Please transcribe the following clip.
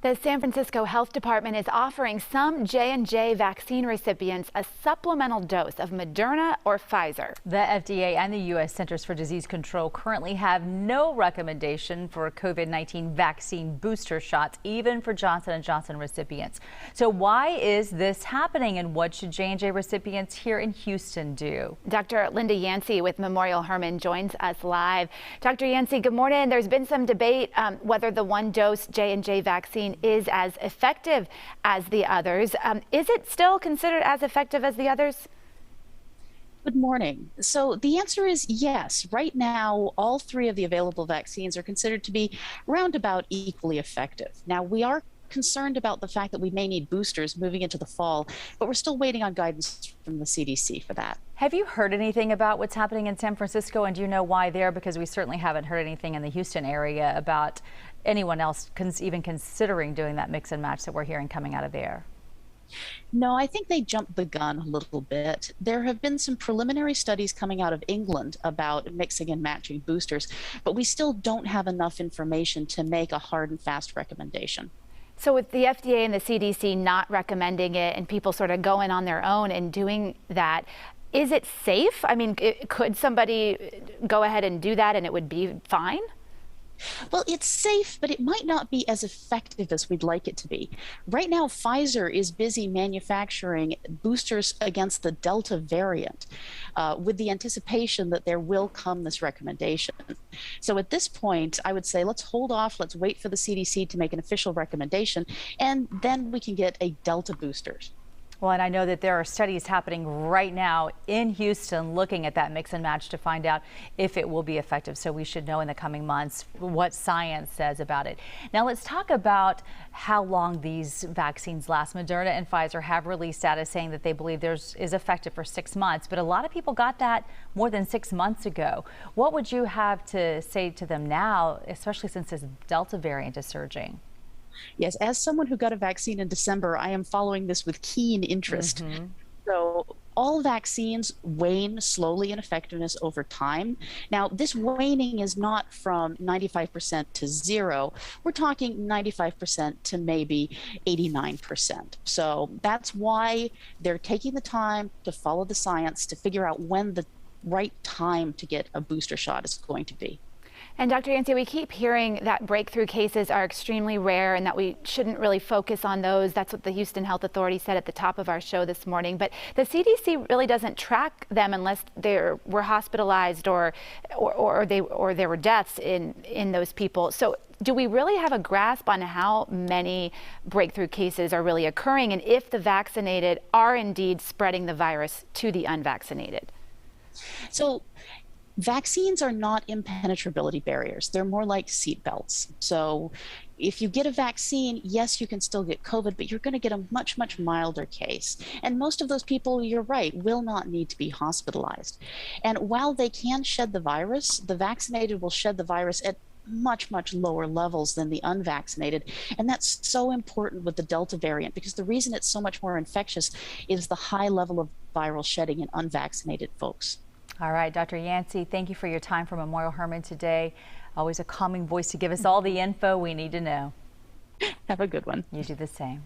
The San Francisco Health Department is offering some J&J vaccine recipients a supplemental dose of Moderna or Pfizer. The FDA and the U.S. Centers for Disease Control currently have no recommendation for COVID-19 vaccine booster shots, even for Johnson & Johnson recipients. So why is this happening, and what should J&J recipients here in Houston do? Dr. Linda Yancey with Memorial Hermann joins us live. Dr. Yancey, good morning. There's been some debate whether the one-dose J&J vaccine is as effective as the others. Is it still considered as effective as the others? Good morning. So the answer is yes. Right now, all three of the available vaccines are considered to be roundabout equally effective. Now, we are concerned about the fact that we may need boosters moving into the fall, but we're still waiting on guidance from the CDC for that. Have you heard anything about what's happening in San Francisco, and do you know why there? Because we certainly haven't heard anything in the Houston area about anyone else even considering doing that mix and match that we're hearing coming out of there. No, I think they jumped the gun a little bit. There have been some preliminary studies coming out of England about mixing and matching boosters, but we still don't have enough information to make a hard and fast recommendation. So with the FDA and the CDC not recommending it and people sort of going on their own and doing that, is it safe? I mean, could somebody go ahead and do that and it would be fine? Well, it's safe, but it might not be as effective as we'd like it to be. Right now, Pfizer is busy manufacturing boosters against the Delta variant with the anticipation that there will come this recommendation. So at this point, I would say let's hold off, let's wait for the CDC to make an official recommendation, and then we can get a Delta boosters. Well, and I know that there are studies happening right now in Houston looking at that mix and match to find out if it will be effective. So we should know in the coming months what science says about it. Now let's talk about how long these vaccines last. Moderna and Pfizer have released data saying that they believe theirs is effective for 6 months, but a lot of people got that more than 6 months ago. What would you have to say to them now, especially since this Delta variant is surging? Yes, as someone who got a vaccine in December, I am following this with keen interest. So all vaccines wane slowly in effectiveness over time. Now, this waning is not from 95% to zero. We're talking 95% to maybe 89%. So that's why they're taking the time to follow the science to figure out when the right time to get a booster shot is going to be. And Dr. Yancey, we keep hearing that breakthrough cases are extremely rare and that we shouldn't really focus on those. That's what the Houston Health Authority said at the top of our show this morning. But the CDC really doesn't track them unless they were hospitalized or there were deaths in those people. So do we really have a grasp on how many breakthrough cases are really occurring and if the vaccinated are indeed spreading the virus to the unvaccinated? So vaccines are not impenetrability barriers. They're more like seat belts. So if you get a vaccine, yes, you can still get COVID, but you're going to get a much, much milder case. And most of those people, you're right, will not need to be hospitalized. And while they can shed the virus, the vaccinated will shed the virus at much, much lower levels than the unvaccinated. And that's so important with the Delta variant, because the reason it's so much more infectious is the high level of viral shedding in unvaccinated folks. All right, Dr. Yancey, thank you for your time from Memorial Hermann today. Always a calming voice to give us all the info we need to know. Have a good one. You do the same.